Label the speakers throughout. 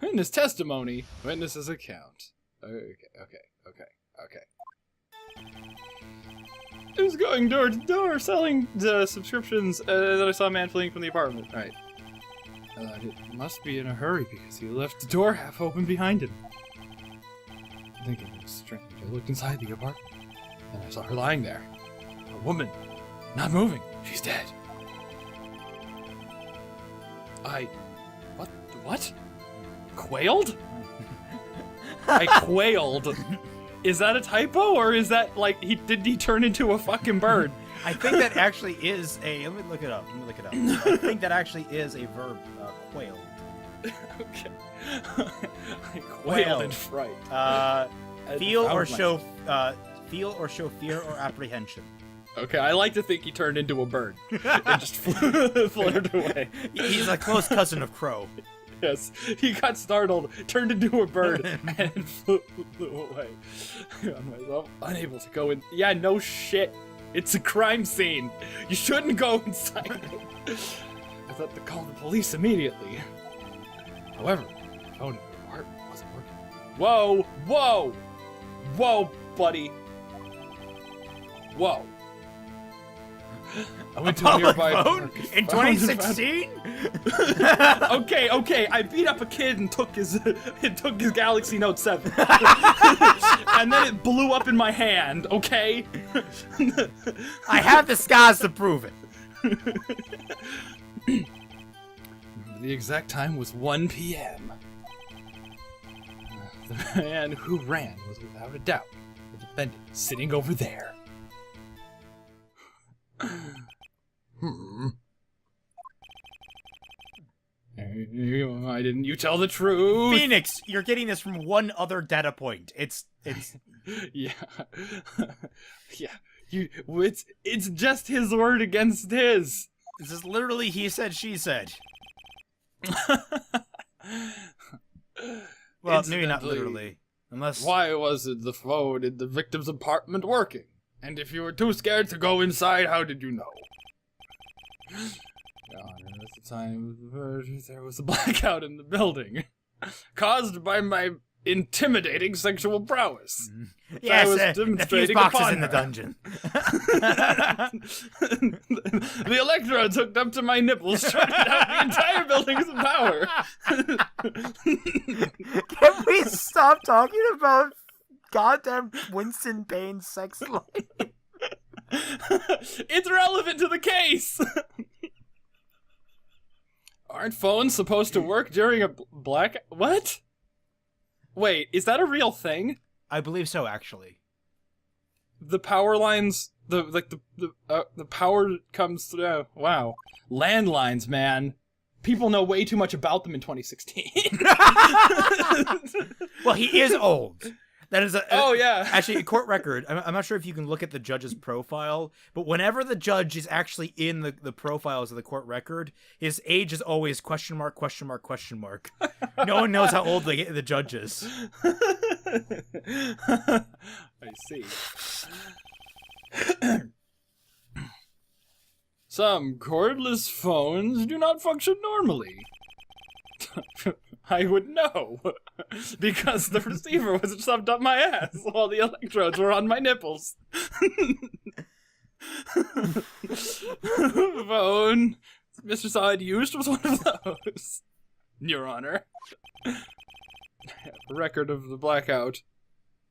Speaker 1: Witness testimony. Witness's account. Okay. I was going door to door selling the subscriptions that I saw a man fleeing from the apartment. Right. It must be in a hurry because he left the door half open behind him. Thinking it was strange, I looked inside the apartment and I saw her lying there. A woman. Not moving. She's dead. What? Quailed? I quailed. Is that a typo, or is that like did he turn into a fucking bird?
Speaker 2: I think that actually is a. Let me look it up. I think that actually is a verb. Quailed.
Speaker 1: Okay. I quailed in fright.
Speaker 2: Feel or show fear or apprehension.
Speaker 1: Okay, I like to think he turned into a bird and just fluttered away.
Speaker 2: He's a close cousin of Crow.
Speaker 1: Yes, he got startled, turned into a bird, and flew away. I found myself unable to go in. Yeah, no shit. It's a crime scene. You shouldn't go inside it. I thought to call the police immediately. However, the phone in the apartment wasn't working. Whoa, buddy. Whoa. I went to a nearby
Speaker 2: phone in 2016.
Speaker 1: Okay. I beat up a kid and took his Galaxy Note 7, and then it blew up in my hand. Okay.
Speaker 2: I have the scars to prove it.
Speaker 1: The exact time was 1 p.m. The man who ran was without a doubt the defendant sitting over there. Why didn't you tell the truth?
Speaker 2: Phoenix, you're getting this from one other data point. It's
Speaker 1: yeah. It's just his word against his.
Speaker 2: This is literally he said, she said. Well, maybe not literally. Unless...
Speaker 1: Why wasn't the phone in the victim's apartment working? And if you were too scared to go inside, how did you know? Your Honor, at the time of the murder, there was a blackout in the building, caused by my intimidating sexual prowess.
Speaker 2: Yes,
Speaker 1: I was demonstrating
Speaker 2: the fuse box is
Speaker 1: upon
Speaker 2: in the
Speaker 1: her.
Speaker 2: dungeon.
Speaker 1: The electrodes hooked up to my nipples shut out the entire building's power.
Speaker 2: Can we stop talking about goddamn Winston Payne's sex life?
Speaker 1: It's relevant to the case. Aren't phones supposed to work during a black... What? Wait, is that a real thing?
Speaker 2: I believe so, actually.
Speaker 1: The power lines, the power comes through. Wow, landlines, man. People know way too much about them in 2016.
Speaker 2: Well, he is old. That is actually a court record. I'm not sure if you can look at the judge's profile, but whenever the judge is actually in the profiles of the court record, his age is always question mark. No one knows how old the judge is.
Speaker 1: I see. Some cordless phones do not function normally. I would know, because the receiver was shoved up my ass while the electrodes were on my nipples. Phone Mr. Side used was one of those, Your Honor. Record of the blackout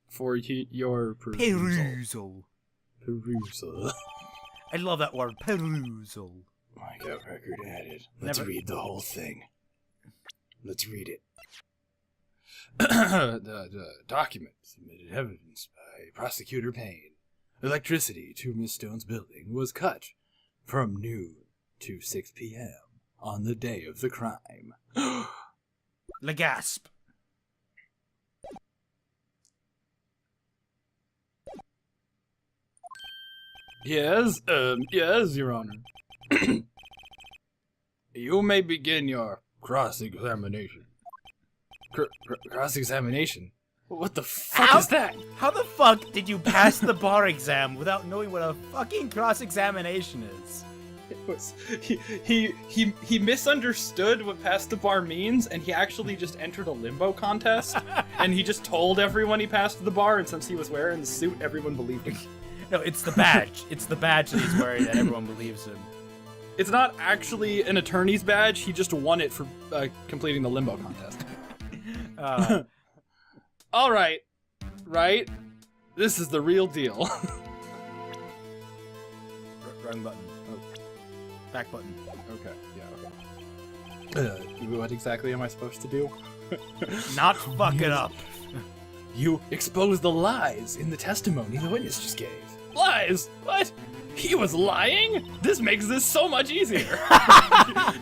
Speaker 1: for your perusal. Perusal.
Speaker 2: I love that word, perusal.
Speaker 1: I got record added. Let's read the whole thing. Let's read it. The document submitted evidence by Prosecutor Payne. Electricity to Miss Stone's building was cut from noon to 6 p.m. on the day of the crime.
Speaker 2: Le gasp.
Speaker 1: Yes, Your Honor. You may begin your cross-examination. Cross-examination? What the fuck is that?
Speaker 2: How the fuck did you pass the bar exam without knowing what a fucking cross-examination is?
Speaker 1: It was he misunderstood what pass the bar means, and he actually just entered a limbo contest, and he just told everyone he passed the bar, and since he was wearing the suit, everyone believed him.
Speaker 2: No, it's the badge. It's the badge that he's wearing that everyone believes him.
Speaker 1: It's not actually an attorney's badge. He just won it for completing the limbo contest. All right, right? This is the real deal.
Speaker 2: Wrong button. Oh. Back button.
Speaker 1: Okay, yeah, okay. What exactly am I supposed to do?
Speaker 2: Not fuck it up.
Speaker 1: You expose the lies in the testimony the witness just gave. Lies? What? He was lying? This makes this so much easier. I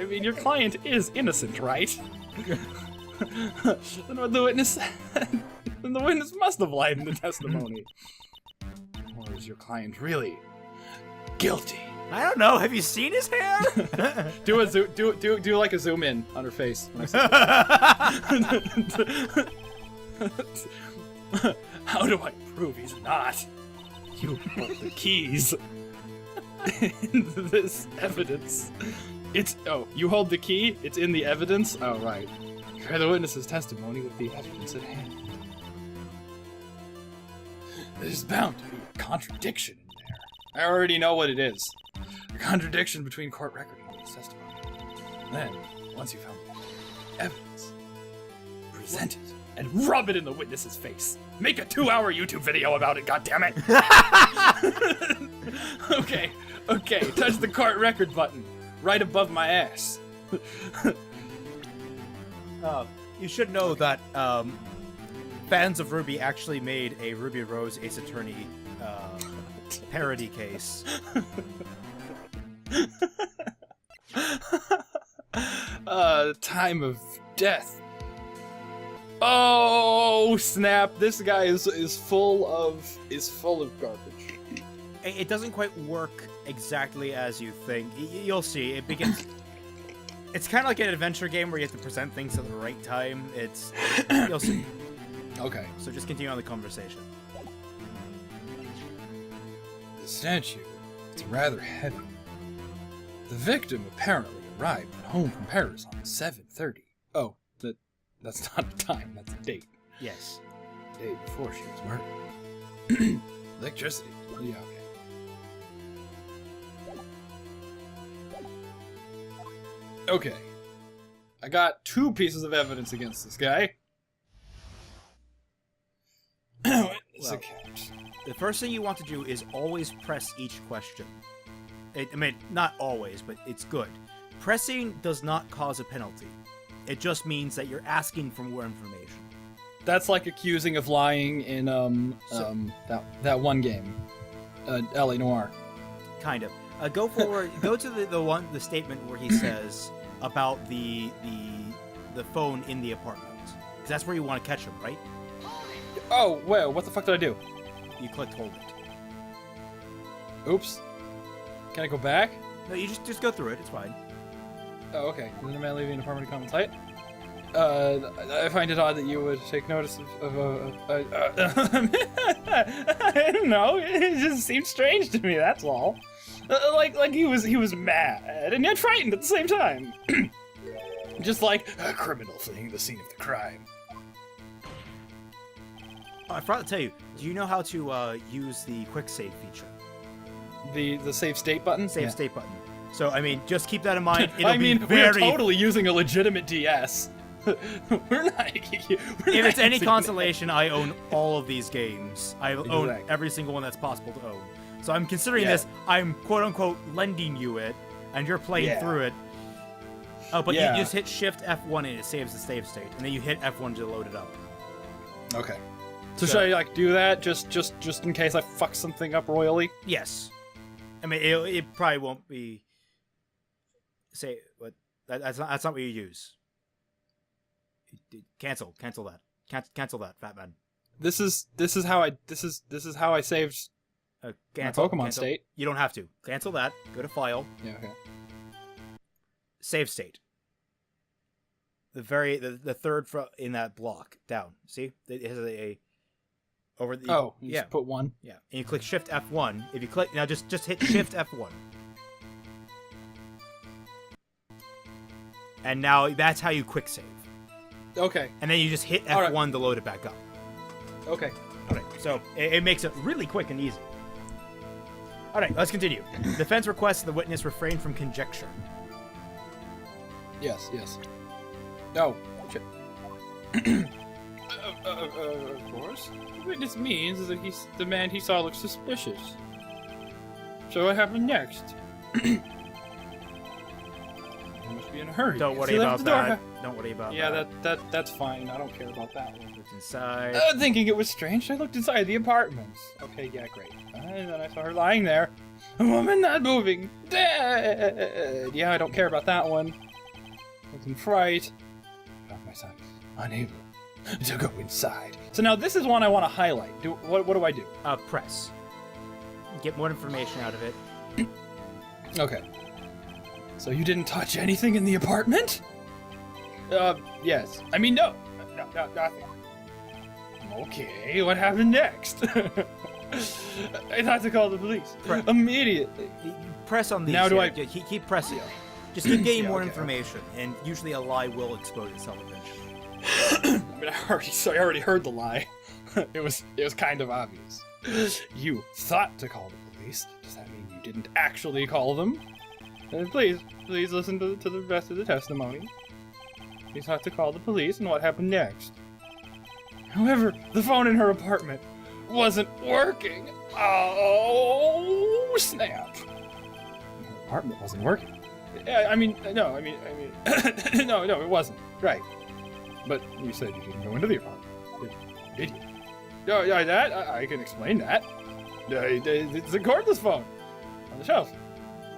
Speaker 1: mean, your client is innocent, right? Then what the witness said, then the witness must have lied in the testimony. Or is your client really guilty?
Speaker 2: I don't know. Have you seen his hair?
Speaker 1: do like a zoom in on her face. How do I prove he's not? You hold the keys in this evidence. You hold the key? It's in the evidence? Oh, right. Compare the witness's testimony with the evidence at hand. There's bound to be a contradiction in there. I already know what it is. A contradiction between court record and witness testimony. Then, once you found the evidence, present it and rub it in the witness's face. Make a 2-hour YouTube video about it, goddammit! Okay, touch the court record button. Right above my ass.
Speaker 2: You should know that fans of Ruby actually made a Ruby Rose Ace Attorney parody case.
Speaker 1: Time of death. Oh snap! This guy is full of garbage.
Speaker 2: It doesn't quite work exactly as you think. You'll see. It begins. It's kind of like an adventure game where you have to present things at the right time. You'll see.
Speaker 1: Okay.
Speaker 2: So just continue on the conversation.
Speaker 1: The statue, it's rather heavy. The victim apparently arrived at home from Paris on 7:30. Oh, that's not a time, that's a date.
Speaker 2: Yes.
Speaker 1: The day before she was murdered. Electricity. Yeah, okay. Okay. I got 2 pieces of evidence against this guy.
Speaker 2: The first thing you want to do is always press each question. I mean, not always, but it's good. Pressing does not cause a penalty. It just means that you're asking for more information.
Speaker 1: That's like accusing of lying in that one game, LA Noire.
Speaker 2: Kind of. Go forward. Go to the statement where he says about the phone in the apartment, because that's where you want to catch him, right?
Speaker 1: Oh, well, what the fuck did I do?
Speaker 2: You clicked hold it.
Speaker 1: Oops. Can I go back?
Speaker 2: No, you just go through it. It's fine.
Speaker 1: Oh, okay. And then a man leaving an apartment in common site. I find it odd that you would take notice of I don't know. It just seemed strange to me. That's all. Like he was mad and yet frightened at the same time. Just like a criminal fleeing the scene of the crime.
Speaker 2: Oh, I forgot to tell you. Do you know how to use the quick save feature?
Speaker 1: The save state button?
Speaker 2: Save state button. So, I mean, just keep that in mind.
Speaker 1: We're totally using a legitimate DS. We're not.
Speaker 2: If it's any consolation, I own all of these games. I own every single one that's possible to own. So I'm considering this. I'm quote unquote lending you it, and you're playing through it. Oh, but you just hit Shift F1 and it saves the save state, and then you hit F1 to load it up.
Speaker 1: Okay. So should I do that just in case I fuck something up royally?
Speaker 2: Yes. I mean, it probably won't be. Say what? That's not what you use. Cancel that. Cancel that, fat man.
Speaker 1: This is how I saved my Pokemon state.
Speaker 2: You don't have to cancel that. Go to File.
Speaker 1: Yeah. Okay.
Speaker 2: Save state. The third in that block down. See, it has a over the.
Speaker 1: Oh, you just put 1.
Speaker 2: Yeah, and you click Shift F1. If you click now, just hit Shift F1. And now that's how you quick save.
Speaker 1: Okay.
Speaker 2: And then you just hit F1 to load it back up.
Speaker 1: Okay.
Speaker 2: All right. So it makes it really quick and easy. All right, let's continue. Defense requests the witness refrain from conjecture.
Speaker 1: Yes. No. Of course. The witness means that the man he saw looked suspicious. So what happened next? He must be in a hurry.
Speaker 2: Don't worry about that. Don't worry about that.
Speaker 1: Yeah, that's fine. I don't care about that one.
Speaker 2: Looked inside.
Speaker 1: Thinking it was strange, I looked inside the apartment. Okay, yeah, great. And then I saw her lying there. A woman not moving. Dead. Yeah, I don't care about that one. Looking fright. Found myself unable to go inside. So now this is one I want to highlight. What do I do?
Speaker 2: Press. Get more information out of it.
Speaker 1: Okay. So you didn't touch anything in the apartment? Yes. I mean, no, nothing. Okay, what happened next? I thought to call the police immediately.
Speaker 2: Press on these.
Speaker 1: Now do I
Speaker 2: keep pressing? Just keep getting more information, and usually a lie will expose itself eventually.
Speaker 1: I mean, I already heard the lie. It was kind of obvious. You thought to call the police. Does that mean you didn't actually call them? Please listen to the rest of the testimony. You thought to call the police, and what happened next? However, the phone in her apartment wasn't working. Oh, snap. Her apartment wasn't working. No, no, it wasn't. Right. But you said you didn't go into the apartment. Did you? No, yeah, that, I can explain that. It's a cordless phone. On the shelf.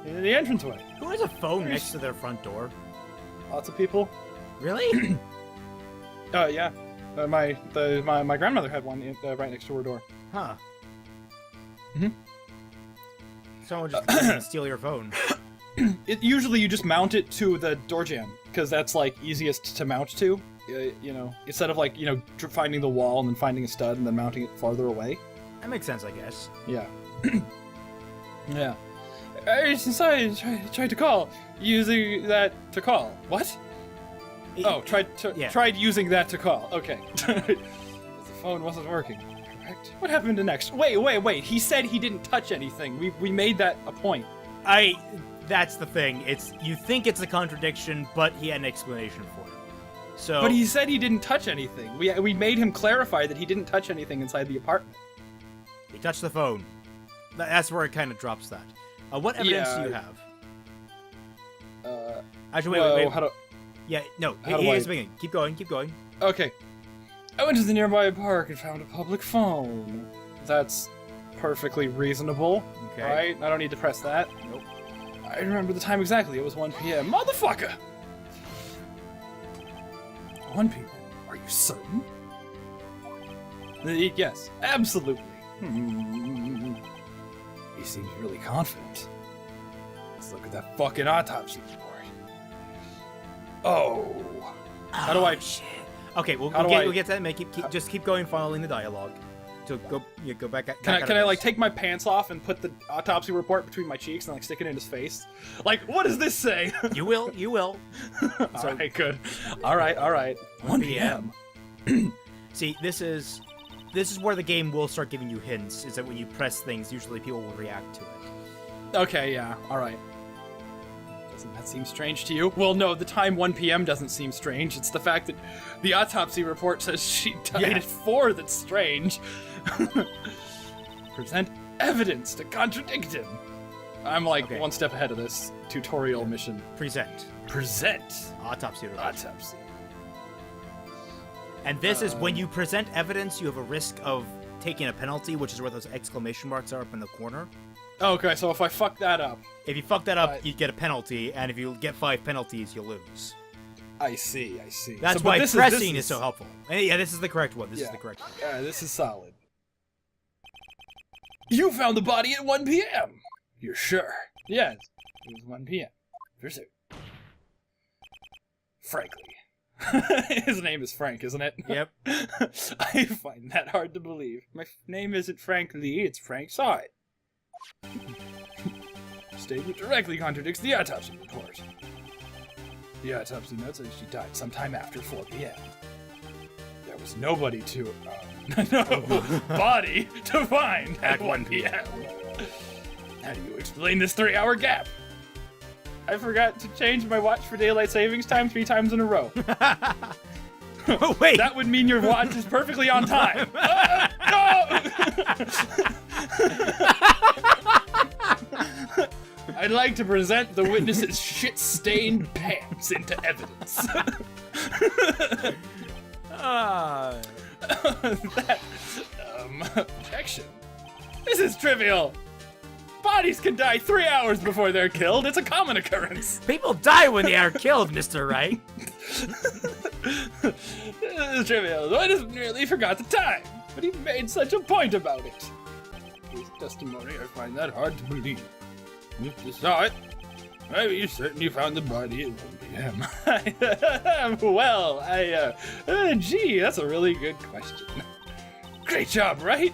Speaker 1: In the entranceway.
Speaker 2: Who has a phone next to their front door?
Speaker 1: Lots of people.
Speaker 2: Really?
Speaker 1: Yeah. My grandmother had one right next to her door.
Speaker 2: Huh. Someone just come and steal your phone.
Speaker 1: Usually you just mount it to the door jamb, because that's like easiest to mount to. Instead of like, finding the wall and then finding a stud and then mounting it farther away.
Speaker 2: That makes sense, I guess.
Speaker 1: Yeah. Yeah. I decided to try to call using that to call. What? Tried using that to call. Okay. The phone wasn't working. Correct. What happened next? Wait. He said he didn't touch anything. We made that a point.
Speaker 2: That's the thing. You think it's a contradiction, but he had an explanation for it. So.
Speaker 1: But he said he didn't touch anything. We made him clarify that he didn't touch anything inside the apartment.
Speaker 2: He touched the phone. That's where it kind of drops that. What evidence do you have? Actually, wait.
Speaker 1: How do?
Speaker 2: Yeah, no. Here's the beginning. Keep going.
Speaker 1: Okay. I went to the nearby park and found a public phone. That's perfectly reasonable.
Speaker 2: Okay.
Speaker 1: Right? I don't need to press that.
Speaker 2: Nope.
Speaker 1: I remember the time exactly. It was 1 p.m. Motherfucker! 1 p.m. Are you certain? Yes, absolutely. He seems really confident. Let's look at that fucking autopsy report. How do I?
Speaker 2: Shit. Okay, we'll get to that. Just keep going, following the dialogue. So go back.
Speaker 1: Can I like take my pants off and put the autopsy report between my cheeks and like stick it in his face? Like, what does this say?
Speaker 2: You will.
Speaker 1: Alright, good. Alright. 1 p.m.
Speaker 2: See, this is where the game will start giving you hints. Is that when you press things, usually people will react to it.
Speaker 1: Okay, yeah. Alright. Doesn't that seem strange to you? Well, no, the time 1 p.m. doesn't seem strange. It's the fact that the autopsy report says she died at 4 that's strange. Present evidence to contradict him. I'm like one step ahead of this tutorial mission.
Speaker 2: Present. Autopsy report.
Speaker 1: Autopsy.
Speaker 2: And this is when you present evidence, you have a risk of taking a penalty, which is where those exclamation marks are up in the corner.
Speaker 1: Okay, so if I fuck that up...
Speaker 2: If you fuck that up, you get a penalty, and if you get 5 penalties, you lose.
Speaker 1: I see.
Speaker 2: That's why pressing is so helpful. And yeah, this is the correct one. This is the correct one.
Speaker 1: Yeah, this is solid. You found the body at 1 p.m. You're sure? Yes, it was 1 p.m. For certain. Frankly, His name is Frank, isn't it?
Speaker 2: Yep.
Speaker 1: I find that hard to believe. My name isn't Frank Lee, it's Frank Saw It. Statement directly contradicts the autopsy report. The autopsy notes that she died sometime after 4 p.m. There was nobody to, body to find at 1 p.m. How do you explain this 3-hour gap? I forgot to change my watch for daylight savings time 3 times in a row.
Speaker 2: Oh, wait.
Speaker 1: That would mean your watch is perfectly on time. I'd like to present the witness's shit-stained pants into evidence. Objection. This is trivial. Bodies can die 3 hours before they're killed. It's a common occurrence.
Speaker 2: People die when they are killed, Mr. Wright.
Speaker 1: This is trivial. The witness merely forgot the time, but he made such a point about it. His testimony, I find that hard to believe. If you saw it, maybe you certainly found the body at 1 p.m. Well, gee, that's a really good question. Great job, Wright.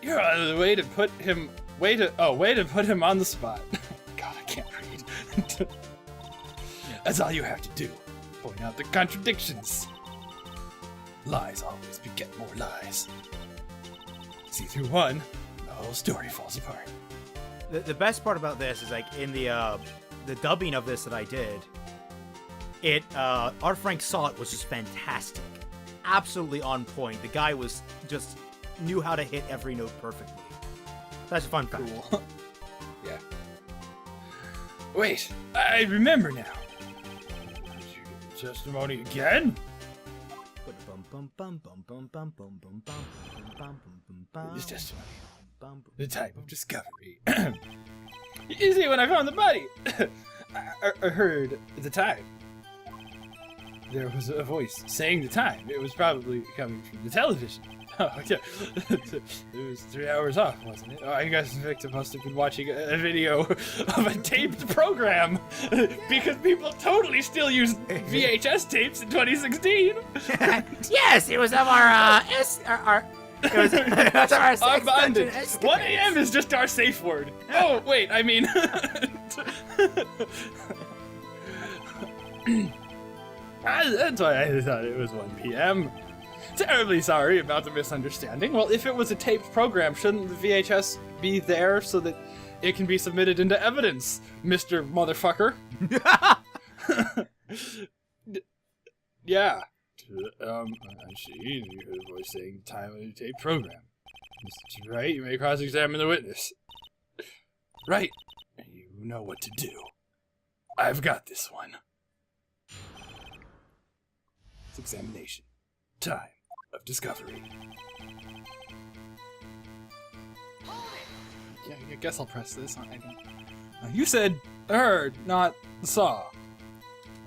Speaker 1: You're on the way to put him, way to put him on the spot. God, I can't read. That's all you have to do. Point out the contradictions. Lies always beget more lies. See through one, the whole story falls apart.
Speaker 2: The best part about this is, like, in the dubbing of this that I did, our Frank Saw It was just fantastic. Absolutely on point. The guy was just knew how to hit every note perfectly. That's a fun fact.
Speaker 1: Cool. Yeah. Wait, I remember now. Did you give testimony again? This testimony. The type of discovery. You see, when I found the body, I heard the time. There was a voice saying the time. It was probably coming from the television. Oh, yeah. It was 3 hours off, wasn't it? Oh, I guess the victim must have been watching a video of a taped program, because people totally still use VHS tapes in 2016.
Speaker 2: Yes, it was of our it was our sex
Speaker 1: Abandoned.
Speaker 2: dungeon
Speaker 1: 1 a.m. is just our safe word. Oh, wait, I mean... That's why I thought it was 1 p.m. Terribly sorry about the misunderstanding. Well, if it was a taped program, shouldn't the VHS be there so that it can be submitted into evidence, Mr. Motherfucker? Yeah. I see. You heard a voice saying time of the taped program. Mr. Wright, you may cross-examine the witness. Right. You know what to do. I've got this one. It's examination. Time of discovery. Yeah, I guess I'll press this. You said heard, not saw.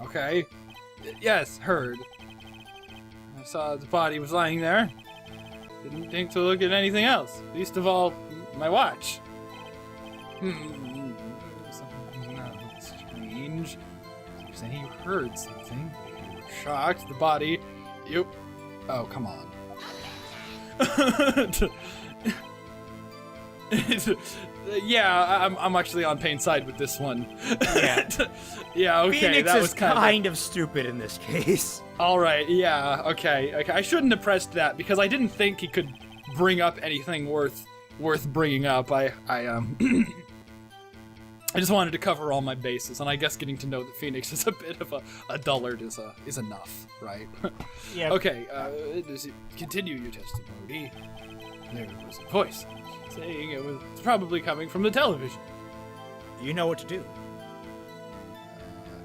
Speaker 1: Okay. Yes, heard. I saw the body was lying there. Didn't think to look at anything else. Least of all, my watch. Something's not strange. You're saying you heard something. You were shocked. The body. You. Oh, come on. Yeah, I'm actually on Payne's side with this one.
Speaker 2: Yeah.
Speaker 1: Yeah, okay.
Speaker 2: Phoenix
Speaker 1: that was
Speaker 2: kind of stupid in this case.
Speaker 1: All right, yeah, okay. I shouldn't have pressed that because I didn't think he could bring up anything worth bringing up. I just wanted to cover all my bases, and I guess getting to know that Phoenix is a bit of a dullard is enough, right?
Speaker 2: Yeah.
Speaker 1: Okay, continue your testimony. There was a voice saying it was probably coming from the television.
Speaker 2: You know what to do.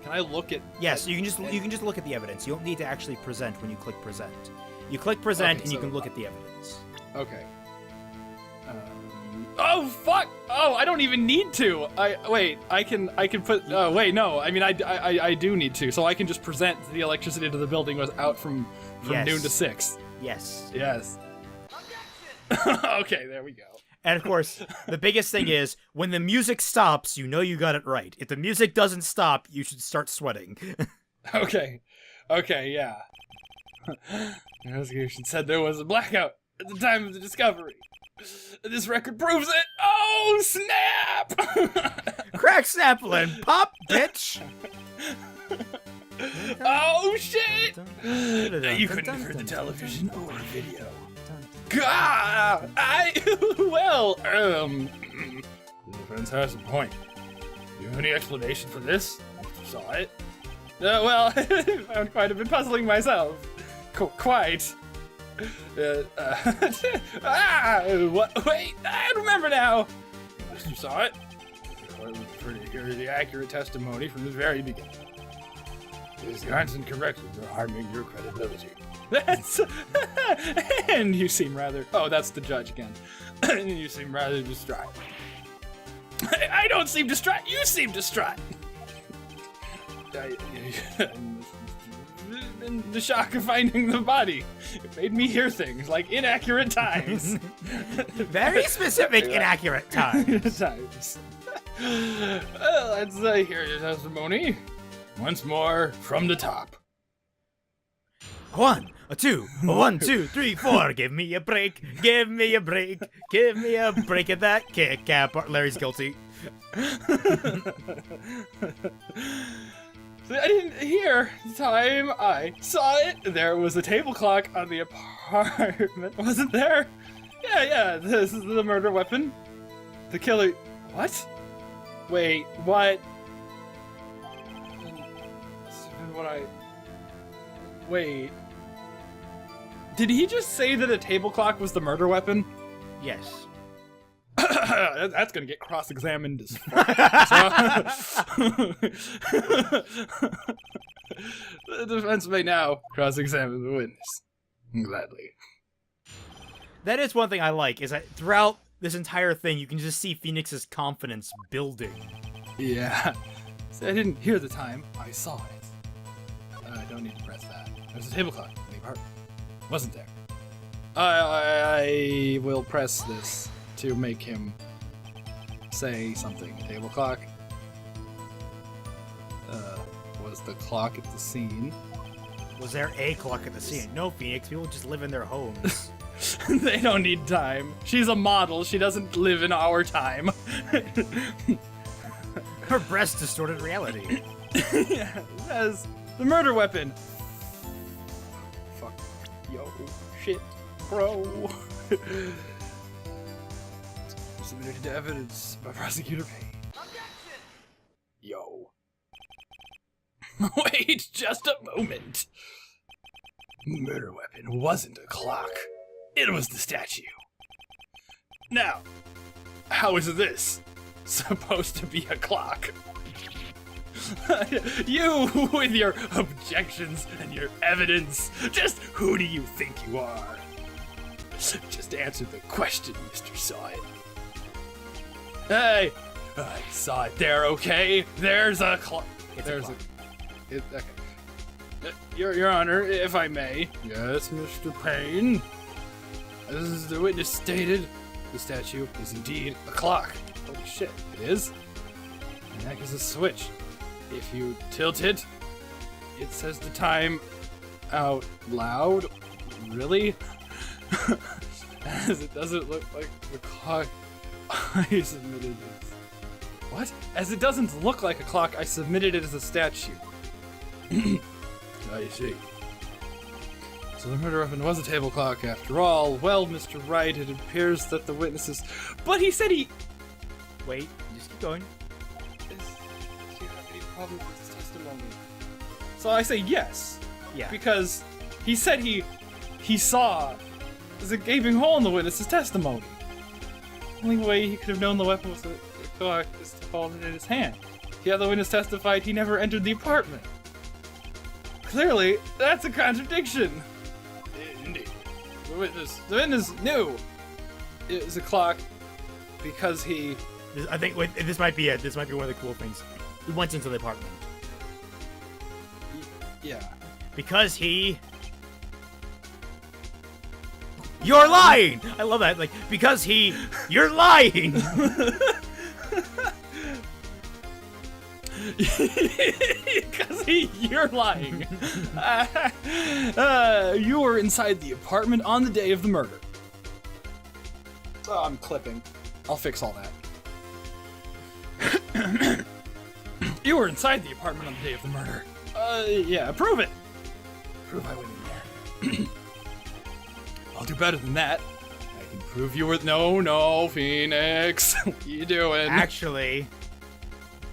Speaker 1: Can I look at?
Speaker 2: Yes, you can just look at the evidence. You don't need to actually present when you click present. You click present, and you can look at the evidence.
Speaker 1: Okay. Oh fuck! Oh, I don't even need to. I can put. Oh wait, no. I mean, I do need to. So I can just present the electricity to the building was out from
Speaker 2: Yes.
Speaker 1: noon to 6.
Speaker 2: Yes.
Speaker 1: Yes. Okay, there we go.
Speaker 2: And of course, the biggest thing is when the music stops, you know you got it right. If the music doesn't stop, you should start sweating.
Speaker 1: Okay. Okay, yeah. The investigation said there was a blackout at the time of the discovery. This record proves it. Oh, snap!
Speaker 2: Crack Snaplin, pop, bitch!
Speaker 1: Oh, shit! You couldn't have heard the television or video. God! Well, the defense has a point. Do you have any explanation for this? You saw it? Well, I found quite a bit puzzling myself. Quite. What? Wait, I remember now. You saw it? The court would prefer to hear the accurate testimony from the very beginning. These constant corrections are harming your credibility. That's... and you seem rather... Oh, that's the judge again. And you seem rather distraught. I don't seem distraught. You seem distraught. In the shock of finding the body, it made me hear things like inaccurate times.
Speaker 2: Very specific inaccurate times.
Speaker 1: Well, let's hear your testimony once more from the top.
Speaker 2: 1, 2, 1, 2, 3, 4. Give me a break. Give me a break. Give me a break at that kick cap. Larry's guilty.
Speaker 1: I didn't hear the time I saw it. There was a table clock on the apartment, wasn't there? Yeah, this is the murder weapon. The killer... What? Wait, what? Wait. Did he just say that a table clock was the murder weapon?
Speaker 2: Yes.
Speaker 1: That's gonna get cross-examined as fuck. The defense may now cross-examine the witness. Gladly.
Speaker 2: That is one thing I like, is that throughout this entire thing, you can just see Phoenix's confidence building.
Speaker 1: Yeah. So I didn't hear the time, I saw it. I don't need to press that. There's a table clock in the apartment. Wasn't there? I will press this to make him say something. Table clock. Was the clock at the scene?
Speaker 2: Was there a clock at the scene? No, Phoenix. People just live in their homes.
Speaker 1: They don't need time. She's a model. She doesn't live in our time.
Speaker 2: Her breast distorted reality.
Speaker 1: Yeah, as the murder weapon. Fuck. Yo. Shit. Bro. Submitted to evidence by prosecutor Payne. Objection! Yo. Wait just a moment. The murder weapon wasn't a clock. It was the statue. Now, how is this supposed to be a clock? You with your objections and your evidence. Just who do you think you are? Just answer the question, Mr. Saw It. Hey, I saw it there, okay? There's a clock. There's a clock. Okay. Your Honor, if I may. Yes, Mr. Payne. As the witness stated, the statue is indeed a clock. Holy shit, it is? And that is a switch. If you tilt it, it says the time out loud. Really? As it doesn't look like the clock I submitted it. What? As it doesn't look like a clock, I submitted it as a statue. I see. So the murder weapon was a table clock after all. Well, Mr. Wright, it appears that the witnesses... But he said he...
Speaker 2: Wait, just keep going.
Speaker 1: Do you have any problem with his testimony? So I say yes.
Speaker 2: Yeah.
Speaker 1: Because he said he saw there's a gaping hole in the witness's testimony. The only way he could have known the weapon was the clock is to hold it in his hand. The other witness testified he never entered the apartment. Clearly, that's a contradiction. Indeed. The witness knew it was a clock because he...
Speaker 2: I think this might be it. This might be one of the cool things. He went into the apartment.
Speaker 1: Yeah.
Speaker 2: Because he... You're lying! I love that. Like, because he... You're lying!
Speaker 1: Because you're lying. You were inside the apartment on the day of the murder. Oh, I'm clipping. I'll fix all that. You were inside the apartment on the day of the murder. Yeah, prove it. Prove I went in there. I'll do better than that. I can prove you were... No, Phoenix. What are you doing?
Speaker 2: Actually,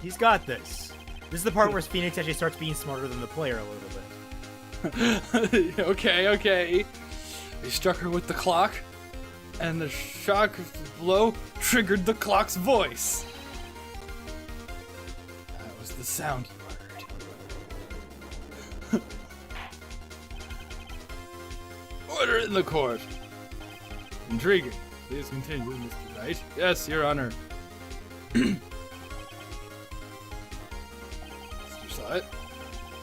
Speaker 2: he's got this. This is the part where Phoenix actually starts being smarter than the player a little bit.
Speaker 1: Okay. He struck her with the clock, and the shock of the blow triggered the clock's voice. That was the sound you heard. Order in the court. Intriguing. Please continue, Mr. Wright. Yes, Your Honor. Mr. Saw it.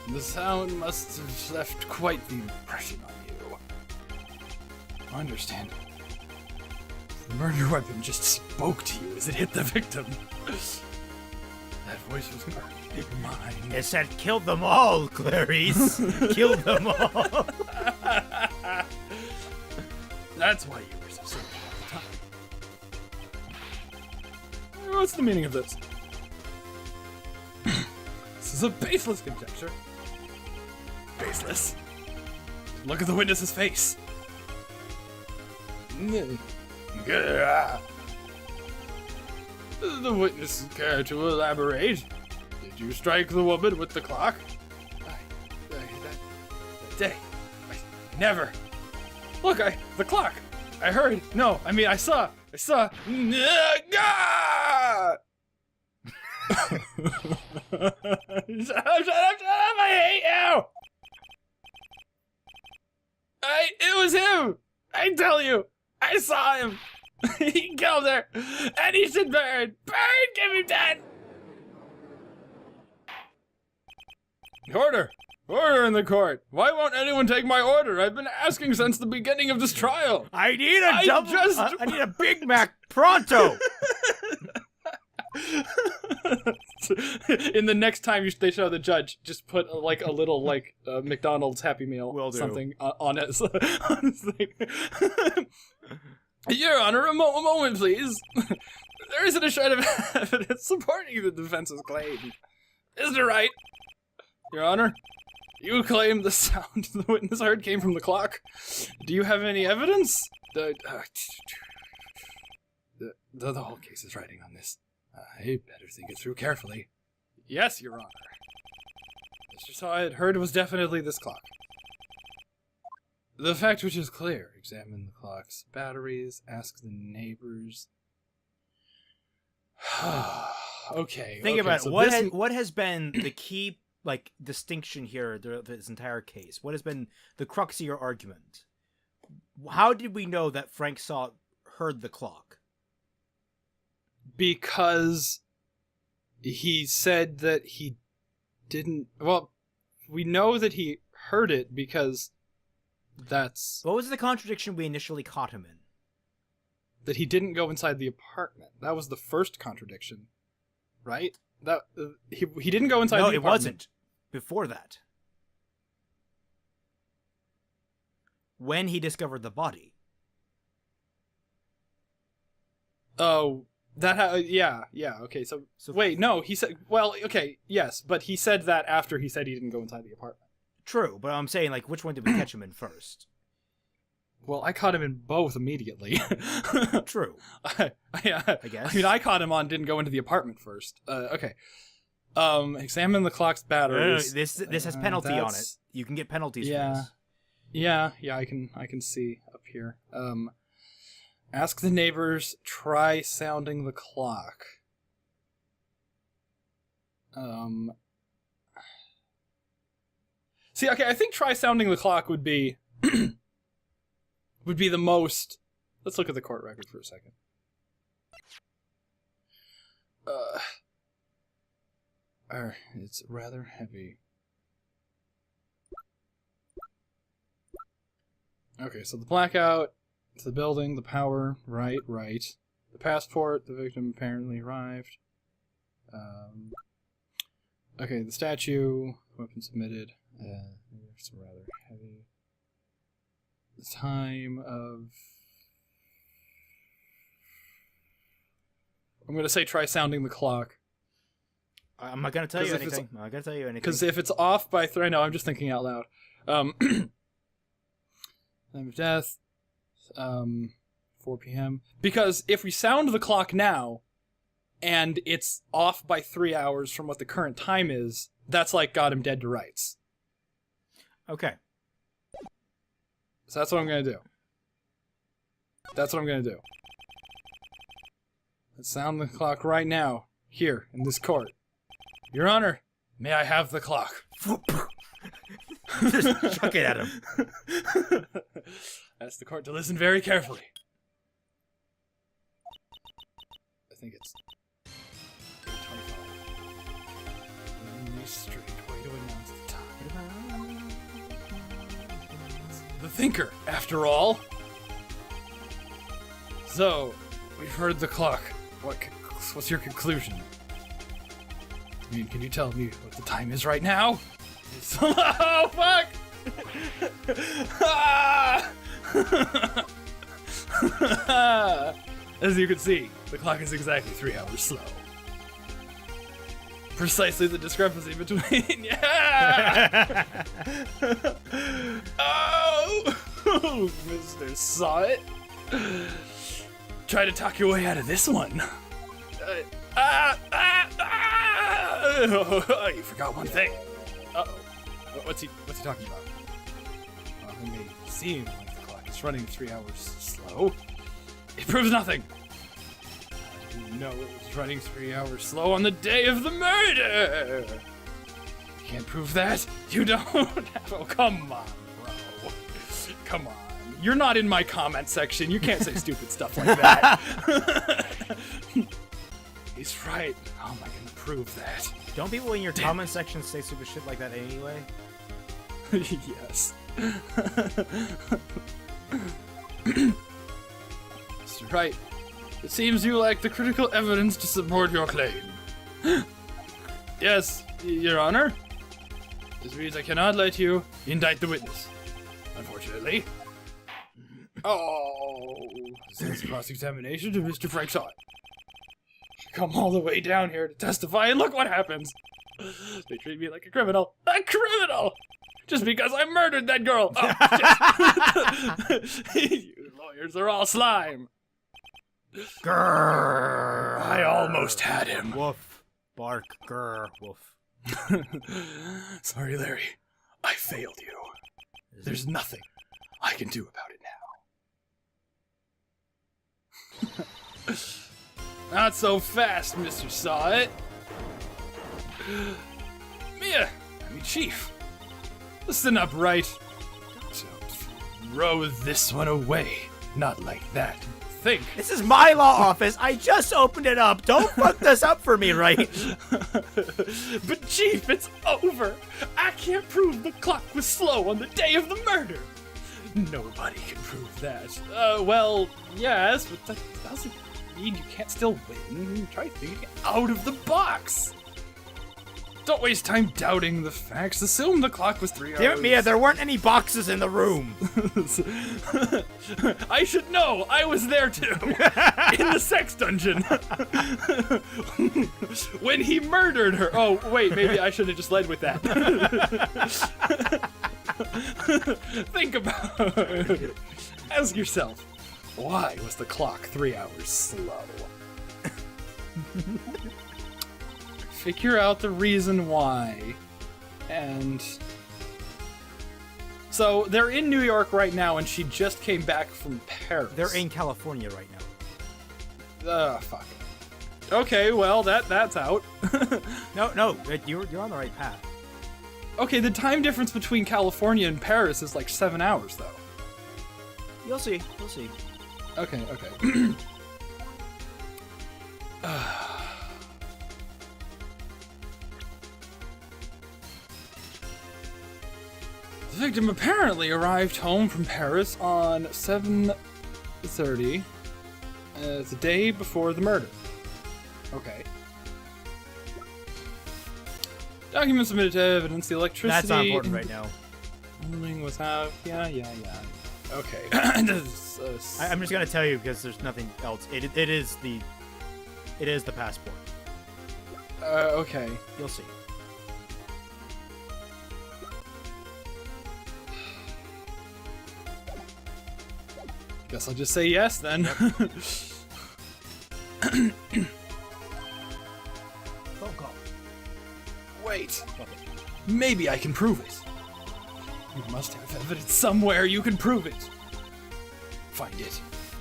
Speaker 1: The sound must have left quite the impression on you. Understandable. The murder weapon just spoke to you as it hit the victim. That voice was mine.
Speaker 2: It said, kill them all, Clarice. Kill them all.
Speaker 1: That's why you were so certain all the time. What's the meaning of this? This is a baseless conjecture. Baseless? Look at the witness's face. The witness care to elaborate? Did you strike the woman with the clock? That day. I never. Look, the clock. I heard. No, I mean, I saw. Shut up, I hate you. It was him. I tell you. I saw him. He killed her. And he should burn. Burn, give him dead. Order in the court. Why won't anyone take my order? I've been asking since the beginning of this trial.
Speaker 2: I need a I need a Big Mac pronto.
Speaker 1: In the next time they show the judge, just put a little McDonald's Happy Meal something on it. On his thing. Your Honor, a moment, please. There isn't a shred of evidence supporting the defense's claim. Mr. Wright. Your Honor, you claim the sound the witness heard came from the clock. Do you have any evidence? The whole case is riding on this. I better think it through carefully. Yes, Your Honor. Mr. Saw had heard was definitely this clock. The fact which is clear. Examine the clock's batteries. Ask the neighbors. Okay.
Speaker 2: Think about
Speaker 1: so
Speaker 2: what has been the key distinction here this entire case? What has been the crux of your argument? How did we know that Frank Saw heard the clock?
Speaker 1: Because he said that he didn't... Well, we know that he heard it because that's...
Speaker 2: What was the contradiction we initially caught him in?
Speaker 1: That he didn't go inside the apartment. That was the first contradiction, right? That he didn't go inside the apartment.
Speaker 2: No, it wasn't. Before that. When he discovered the body.
Speaker 1: Oh... yeah, okay, so wait, no, he said, well, okay, yes, but he said that after he said he didn't go inside the apartment.
Speaker 2: True, but I'm saying, which one did we catch him in first?
Speaker 1: Well, I caught him in both immediately.
Speaker 2: True.
Speaker 1: I guess. I mean, I caught him on didn't go into the apartment first. Okay. Examine the clock's batteries.
Speaker 2: No, this has penalty on it. You can get penalties for this.
Speaker 1: Yeah, I can see up here. Ask the neighbors, try sounding the clock. See, okay, I think try sounding the clock would be the most... Let's look at the court record for a second. It's rather heavy. Okay, so the blackout... It's the building, the power, right. The passport, the victim apparently arrived. Okay, the statue, weapon submitted. It's rather heavy. The time of... I'm going to say try sounding the clock.
Speaker 2: I'm not going to tell you anything. I'm not going to tell you anything.
Speaker 1: Because if it's off by 3... No, I'm just thinking out loud. Time of death, 4 p.m. Because if we sound the clock now, and it's off by 3 hours from what the current time is, that's like got him dead to rights.
Speaker 2: Okay.
Speaker 1: So that's what I'm going to do. That's what I'm going to do. Let's sound the clock right now, here, in this court. Your Honor, may I have the clock?
Speaker 2: Just chuck it at him.
Speaker 1: Ask the court to listen very carefully. I think it's 25. Straight way to announce the time. The thinker, after all. So, we've heard the clock. What's your conclusion? I mean, can you tell me what the time is right now? Oh, fuck! As you can see, the clock is exactly 3 hours slow. Precisely the discrepancy between... Yeah! Oh! Mr. Saw It. Try to talk your way out of this one. You forgot one thing. Uh-oh. What's he talking about? Well, it may seem like the clock is running 3 hours slow. It proves nothing. You know it was running 3 hours slow on the day of the murder. You can't prove that. You don't have... Oh, come on, bro. Come on. You're not in my comment section. You can't say stupid stuff like that. He's right. How am I going to prove that?
Speaker 2: Don't people in your comment section say stupid shit like that anyway?
Speaker 1: Yes. Mr. Wright, it seems you lack the critical evidence to support your claim. Yes, Your Honor. This means I cannot let you indict the witness. Unfortunately. Oh, since cross-examination to Mr. Frank Saw It. Come all the way down here to testify, and look what happens. They treat me like a criminal. A criminal! Just because I murdered that girl. Oh, you lawyers are all slime.
Speaker 2: Grrr.
Speaker 1: I almost had him.
Speaker 2: Woof. Bark. Grrr. Woof.
Speaker 1: Sorry, Larry. I failed you. There's nothing I can do about it now. Not so fast, Mr. Saw It. Chief. Listen up, Wright. Don't throw this one away. Not like that. Think.
Speaker 2: This is my law office. I just opened it up. Don't fuck this up for me, Wright?
Speaker 1: But Chief, it's over. I can't prove the clock was slow on the day of the murder. Nobody can prove that. Well, yes, but that doesn't mean you can't still win. Try thinking out of the box. Don't waste time doubting the facts. Assume the clock was 3 hours.
Speaker 2: Damn it, Mia, there weren't any boxes in the room.
Speaker 1: I should know. I was there too. In the sex dungeon. When he murdered her. Oh, wait, maybe I should have just led with that. Think about it. Ask yourself, why was the clock 3 hours slow? Figure out the reason why. And so they're in New York right now, and she just came back from Paris.
Speaker 2: They're in California right now.
Speaker 1: Fuck. Okay, well that's out.
Speaker 2: No, you're on the right path.
Speaker 1: Okay, the time difference between California and Paris is like 7 hours, though.
Speaker 2: You'll see.
Speaker 1: Okay. The victim apparently arrived home from Paris on 7:30, the day before the murder. Okay. Documents submitted to evidence. The electricity.
Speaker 2: That's not important right now.
Speaker 1: Was out. Yeah. Okay.
Speaker 2: I'm just gonna tell you because there's nothing else. It is the passport.
Speaker 1: Okay.
Speaker 2: You'll see.
Speaker 1: Guess I'll just say yes then.
Speaker 2: Phone call.
Speaker 1: Wait. Maybe I can prove it. You must have evidence somewhere you can prove it. Find it.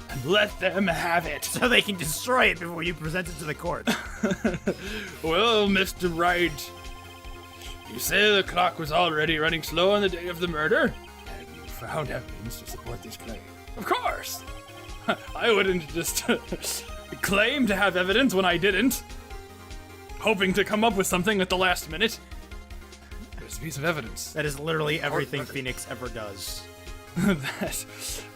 Speaker 1: And let them have it.
Speaker 2: So they can destroy it before you present it to the court.
Speaker 1: Well, Mr. Wright, you say the clock was already running slow on the day of the murder? And you found evidence to support this claim? Of course! I wouldn't just claim to have evidence when I didn't. Hoping to come up with something at the last minute. There's a piece of evidence.
Speaker 2: That is literally everything Phoenix ever does.
Speaker 1: That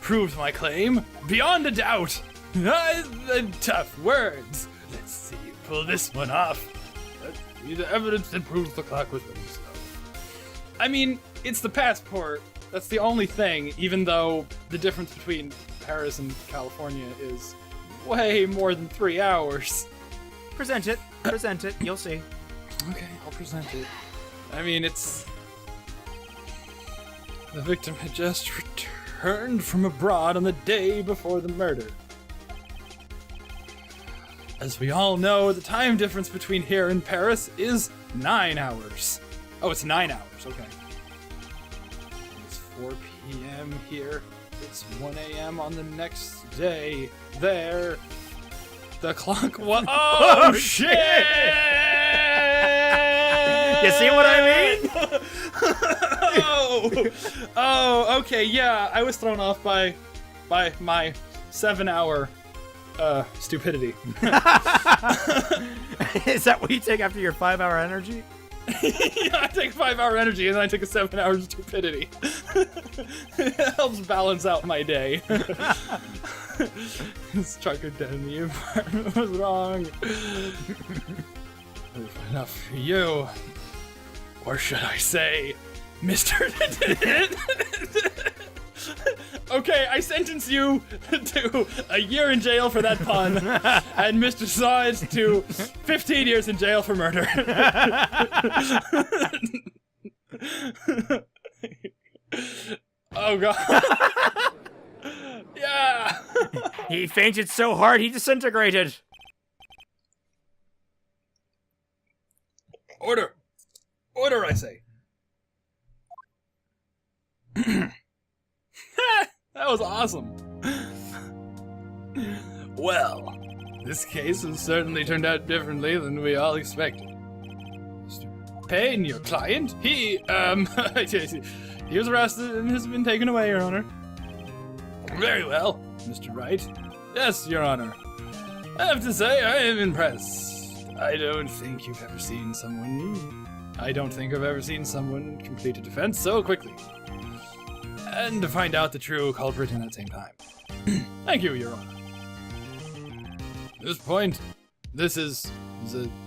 Speaker 1: proves my claim beyond a doubt. The tough words. Let's see you pull this one off. Let's see the evidence that proves the clock was running slow. I mean, it's the passport. That's the only thing, even though the difference between Paris and California is way more than 3 hours.
Speaker 2: Present it. Present it. You'll see.
Speaker 1: Okay, I'll present it. I mean, it's... The victim had just returned from abroad on the day before the murder. As we all know, the time difference between here and Paris is 9 hours. Oh, it's 9 hours, okay. It's 4 p.m. here. It's 1 a.m. on the next day. There. The clock was... Oh, shit!
Speaker 2: You see what I mean?
Speaker 1: Oh, okay, yeah. I was thrown off by my 7-hour stupidity.
Speaker 2: Is that what you take after your 5-hour energy?
Speaker 1: Yeah, I take 5-hour energy and then I take a 7-hour stupidity. It helps balance out my day. Struck it down the apartment was wrong. Enough for you. Or should I say, Mr. Okay, I sentence you to a year in jail for that pun, and Mr. Sod to 15 years in jail for murder. Oh god. Yeah.
Speaker 2: He fainted so hard he disintegrated.
Speaker 1: Order. Order, I say. That was awesome. Well, this case has certainly turned out differently than we all expected. Mr. Payne, your client, he was arrested and has been taken away, Your Honor. Very well, Mr. Wright. Yes, Your Honor. I have to say, I am impressed. I don't think I've ever seen someone complete a defense so quickly. And to find out the true culprit in that same time. Thank you, Your Honor. At this point, this is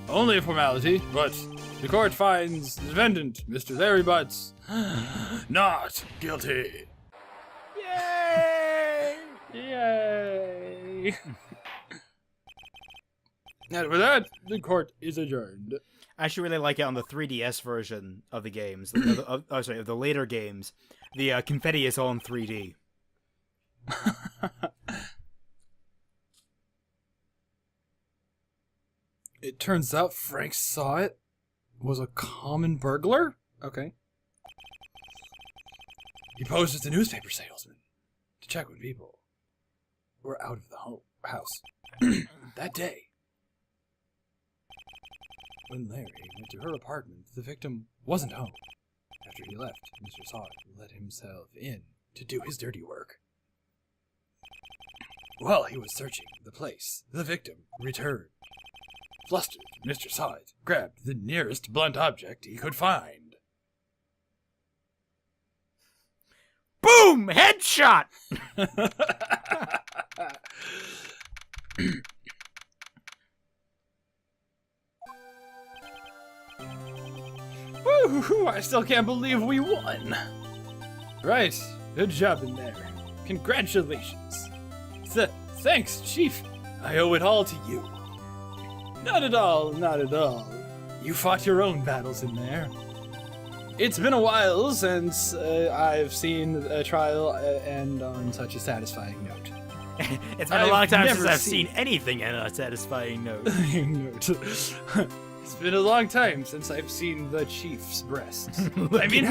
Speaker 1: only a formality, but the court finds the defendant, Mr. Larry Butts, not guilty.
Speaker 2: Yay!
Speaker 1: Yay! And with that, the court is adjourned.
Speaker 2: I actually really like it on the 3DS version of the games. Of the later games. The confetti is all in 3D.
Speaker 1: It turns out Frank saw it. Was a common burglar? Okay. He posed as a newspaper salesman to check when people were out of the house. That day, when Larry went to her apartment, the victim wasn't home. After he left, Mr. Sod let himself in to do his dirty work. While he was searching the place, the victim returned. Flustered, Mr. Sod grabbed the nearest blunt object he could find.
Speaker 2: Boom! Headshot!
Speaker 1: Whew, I still can't believe we won. Right, good job in there. Congratulations. Thanks, Chief. I owe it all to you. Not at all, not at all. You fought your own battles in there. It's been a while since I've seen a trial end on such a satisfying note.
Speaker 2: It's been a long time since I've seen anything in a satisfying note.
Speaker 1: It's been a long time since I've seen the Chief's breasts. I mean,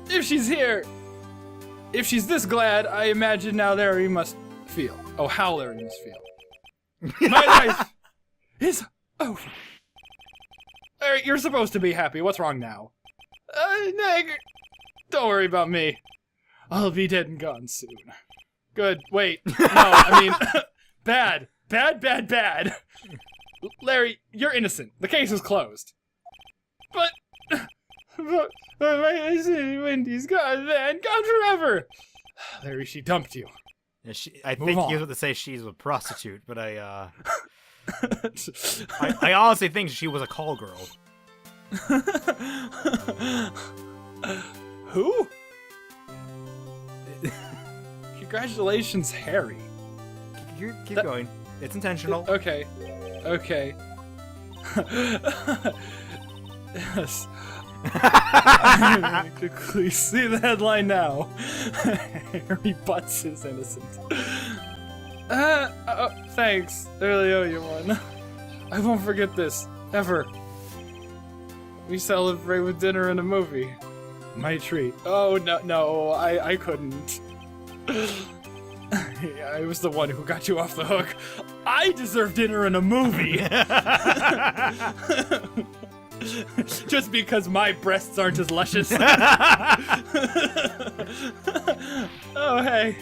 Speaker 1: if she's here, if she's this glad, I imagine now Larry must feel. Oh, how Larry must feel. My life is over. Larry, you're supposed to be happy. What's wrong now? Nick, don't worry about me. I'll be dead and gone soon. Good. Wait. No, I mean, bad. Larry, you're innocent. The case is closed. But Wendy's gone, man. Gone forever. Larry, she dumped you.
Speaker 2: Yeah, I think he was about to say she's a prostitute, but I honestly think she was a call girl.
Speaker 1: Who? Congratulations, Harry.
Speaker 2: Keep going. It's intentional.
Speaker 1: Okay. Yes. I can clearly see the headline now. Harry Butts is innocent. Thanks. I really owe you one. I won't forget this, ever. We celebrate with dinner and a movie. My treat. Oh, no, I couldn't. Yeah, I was the one who got you off the hook. I deserve dinner and a movie. Just because my breasts aren't as luscious. Oh, hey.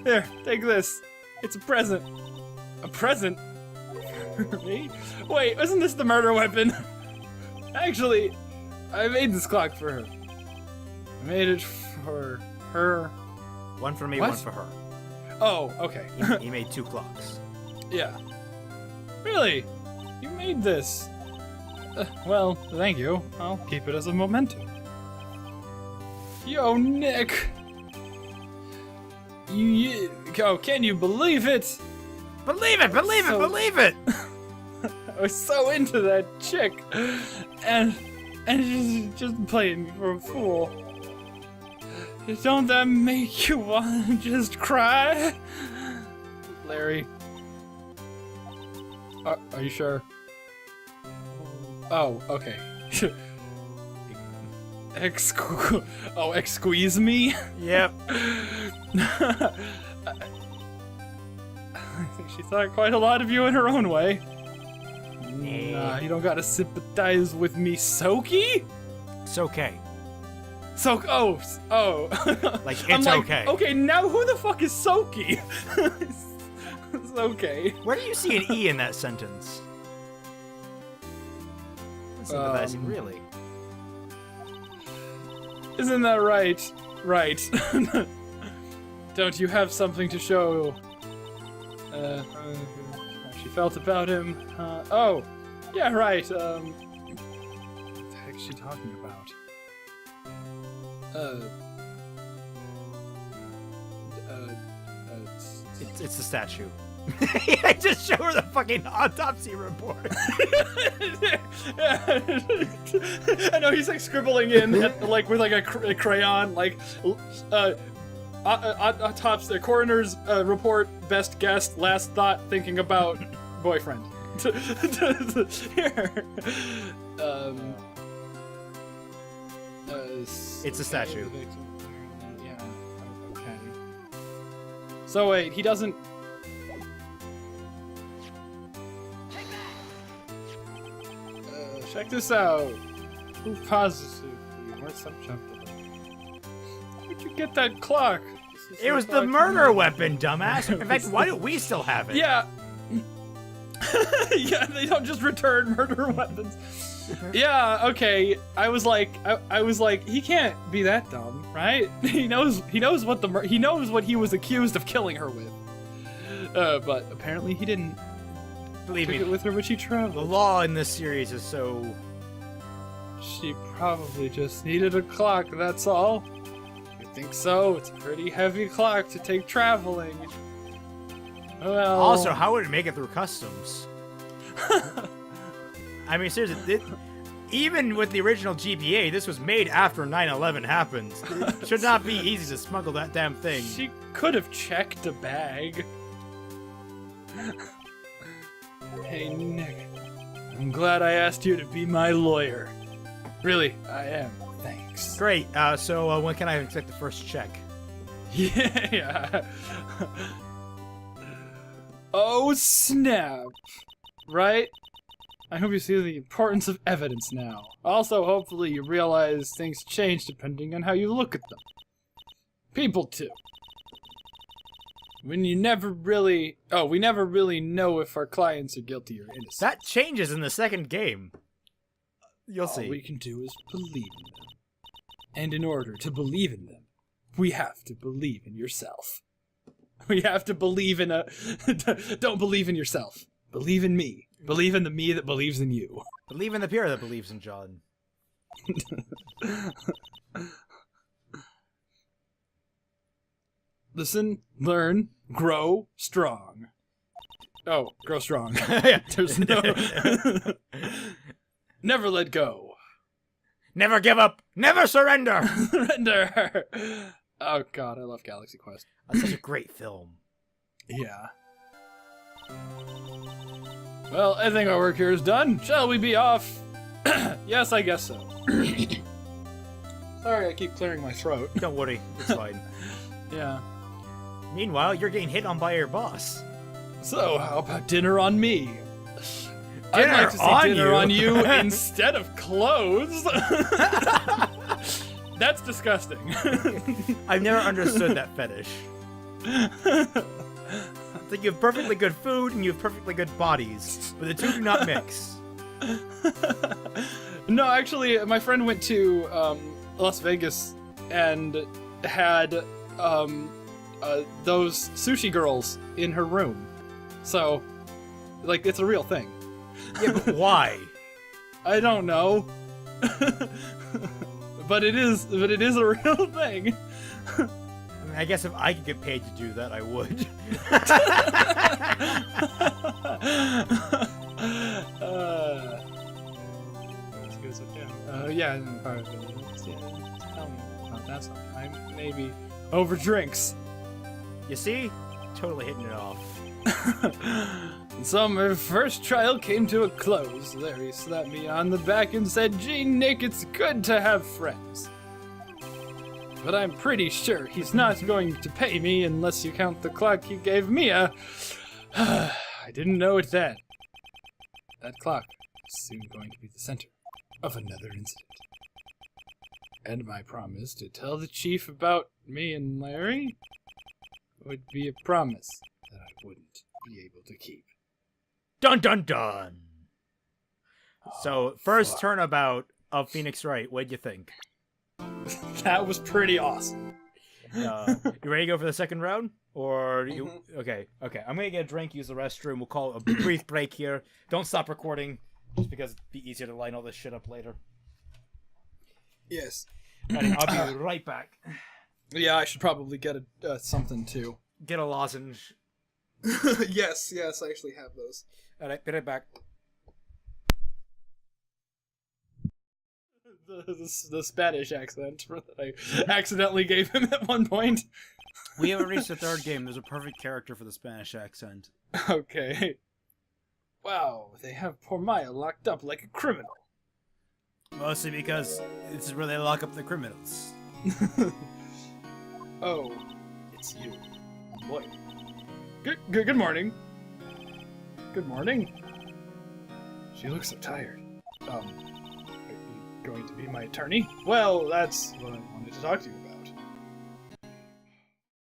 Speaker 1: Here, take this. It's a present. A present? For me? Wait, wasn't this the murder weapon? Actually, I made this clock for her. I made it for her.
Speaker 2: One for me,
Speaker 1: what?
Speaker 2: One for her.
Speaker 1: Oh, okay.
Speaker 2: He made 2 clocks.
Speaker 1: Yeah. Really? You made this? Well, thank you. I'll keep it as a memento. Yo, Nick! Oh, can you believe it?
Speaker 2: Believe it!
Speaker 1: I was so into that chick, and she's just playing me for a fool. Don't that make you want to just cry? Larry. Are you sure? Oh, okay. Excuse me?
Speaker 2: Yep.
Speaker 1: I think she thought quite a lot of you in her own way. Nah, you don't gotta sympathize with me, Soki?
Speaker 2: It's okay.
Speaker 1: Oh.
Speaker 2: Like, it's okay.
Speaker 1: Okay, now who the fuck is Soki? It's okay.
Speaker 2: Where do you see an E in that sentence? Sympathizing, really.
Speaker 1: Isn't that right? Right. Don't you have something to show? How she felt about him? Oh, yeah, right. What the heck is she talking about?
Speaker 2: It's the statue. I just show her the fucking autopsy report.
Speaker 1: I know he's like scribbling in with a crayon, like autopsy, the coroner's report, best guess, last thought, thinking about boyfriend. Here.
Speaker 2: It's a statue.
Speaker 1: Yeah. Okay. So wait, he doesn't. Check this out. Proof positive. Where's some chocolate? Where'd you get that clock?
Speaker 2: It was the murder weapon, dumbass. In fact, why do we still have it?
Speaker 1: Yeah. Yeah, they don't just return murder weapons. Yeah, okay. I was like, he can't be that dumb, right? He knows what he was accused of killing her with. But apparently he didn't.
Speaker 2: Believe me,
Speaker 1: took it with her when she
Speaker 2: the
Speaker 1: traveled.
Speaker 2: law in this series is so...
Speaker 1: She probably just needed a clock, that's all. You think so? It's a pretty heavy clock to take traveling. Well...
Speaker 2: Also, how would it make it through customs? I mean, seriously, even with the original GBA, this was made after 9/11 happened. It should not be easy to smuggle that damn thing.
Speaker 1: She could have checked a bag. Hey, Nick. I'm glad I asked you to be my lawyer. Really, I am. Thanks.
Speaker 2: Great. So when can I expect the first check?
Speaker 1: Yeah. Oh, snap. Right? I hope you see the importance of evidence now. Also, hopefully you realize things change depending on how you look at them. People, too. When you never really... Oh, we never really know if our clients are guilty or innocent.
Speaker 2: That changes in the second game. You'll
Speaker 1: All
Speaker 2: see.
Speaker 1: we can do is believe in them. And in order to believe in them, we have to believe in yourself. We have to believe in a... Don't believe in yourself. Believe in me. Believe in the me that believes in you.
Speaker 2: Believe in the Pierre that believes in John.
Speaker 1: Listen, learn, grow strong. Oh, grow strong.
Speaker 2: Yeah.
Speaker 1: There's no... Never let go.
Speaker 2: Never give up. Never surrender.
Speaker 1: Surrender. Oh god, I love Galaxy Quest.
Speaker 2: That's such a great film.
Speaker 1: Yeah. Well, I think our work here is done. Shall we be off? Yes, I guess so. Sorry, I keep clearing my throat.
Speaker 2: Don't worry, it's fine.
Speaker 1: Yeah.
Speaker 2: Meanwhile, you're getting hit on by your boss.
Speaker 1: So, how about dinner on me?
Speaker 2: Dinner
Speaker 1: I'd like to see
Speaker 2: on
Speaker 1: dinner
Speaker 2: you?
Speaker 1: on you instead of clothes. That's disgusting.
Speaker 2: I've never understood that fetish. It's like you have perfectly good food and you have perfectly good bodies, but the two do not mix.
Speaker 1: No, actually, my friend went to Las Vegas and had those sushi girls in her room. So, like, it's a real thing.
Speaker 2: Yeah, but why?
Speaker 1: I don't know. but it is a real thing.
Speaker 2: I mean, I guess if I could get paid to do that, I would. Yeah, tell me about that sometime. Maybe over drinks. You see? Totally hitting it off.
Speaker 1: So my first trial came to a close. There he slapped me on the back and said, "Gee, Nick, it's good to have friends. But I'm pretty sure he's not going to pay me unless you count the clock he gave Mia." I didn't know it then. That clock was soon going to be the center of another incident. And my promise to tell the chief about me and Larry would be a promise that I wouldn't be able to keep.
Speaker 2: Dun dun dun! So, first
Speaker 1: fuck.
Speaker 2: turnabout of Phoenix Wright, what'd you think?
Speaker 1: That was pretty awesome.
Speaker 2: You ready to go for the second round? Or you... Okay, I'm gonna get a drink, use the restroom, we'll call it a brief break here. Don't stop recording, just because it'd be easier to line all this shit up later.
Speaker 1: Yes.
Speaker 2: Alright, I'll be right back.
Speaker 1: Yeah, I should probably get something too.
Speaker 2: Get a lozenge.
Speaker 1: yes, I actually have those.
Speaker 2: Alright, be right back.
Speaker 1: The Spanish accent that I accidentally gave him at one point.
Speaker 2: We haven't reached the third game. There's a perfect character for the Spanish accent.
Speaker 1: Okay. Wow, they have poor Maya locked up like a criminal.
Speaker 2: Mostly because this is where they lock up the criminals.
Speaker 1: Oh, it's you. Boy. Good morning. Good morning. She looks so tired. Are you going to be my attorney? Well, that's what I wanted to talk to you about.